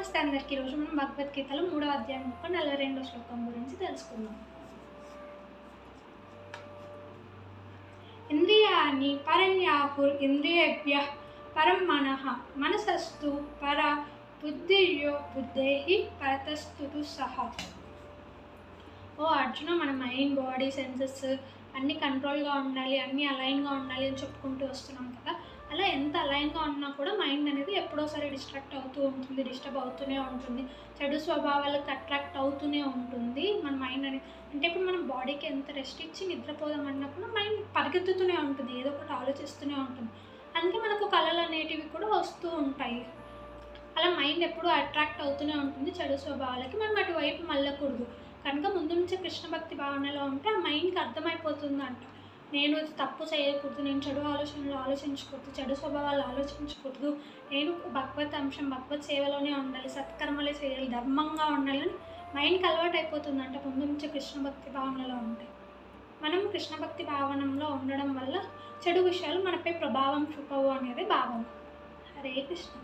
నమస్తే అందరికీ. ఈరోజు మనం భగవద్గీతలో 3వ అధ్యాయం యొక్క 42వ శ్లోకం గురించి తెలుసుకుందాం. ఇంద్రియాణి పరన్యాహుర్ ఇంద్రియేభ్యః పరం మనః మనసస్తు పర బుద్ధిర్యో బుద్ధేహి పరతస్తు సహ. ఓ అర్జున, మన మైండ్, బాడీ, సెన్సెస్ అన్నీ కంట్రోల్గా ఉండాలి, అన్నీ అలైన్గా ఉండాలి అని చెప్పుకుంటూ వస్తున్నాం కదా. అలా ఎంత అలైన్గా ఉన్నా కూడా మైండ్ అనేది ఎప్పుడోసారి డిస్ట్రాక్ట్ అవుతూ ఉంటుంది, డిస్టర్బ్ అవుతూనే ఉంటుంది, చెడు స్వభావాలకు అట్రాక్ట్ అవుతూనే ఉంటుంది మన మైండ్ అనేది. అంటే ఇప్పుడు మనం బాడీకి ఎంత రెస్ట్ ఇచ్చి నిద్రపోదామన్నా కూడా మైండ్ పరిగెత్తుతూనే ఉంటుంది, ఏదో ఒకటి ఆలోచిస్తూనే ఉంటుంది. అందుకే మనకు కళలు అనేటివి కూడా వస్తూ ఉంటాయి. అలా మైండ్ ఎప్పుడూ అట్రాక్ట్ అవుతూనే ఉంటుంది చెడు స్వభావాలకి. మనం అటువైపు మళ్ళకూడదు. కనుక ముందు నుంచే కృష్ణ భక్తి భావనలో ఉంటే ఆ మైండ్కి అర్థమైపోతుందంట, నేను తప్పు చేయకూడదు, నేను చెడు ఆలోచనలు ఆలోచించకూడదు, చెడు స్వభావాలు ఆలోచించకూడదు, నేను భగవత్ అంశం, భగవత్ సేవలోనే ఉండాలి, సత్కర్మలే చేయాలి, ధర్మంగా ఉండాలని మైండ్కి అలవాటు అయిపోతుందంట ముందు నుంచే కృష్ణ భక్తి భావనలో ఉంటే. మనం కృష్ణ భక్తి భావనంలో ఉండడం వల్ల చెడు విషయాలు మనపై ప్రభావం చూపవు అనేది భావన. హరే కృష్ణ.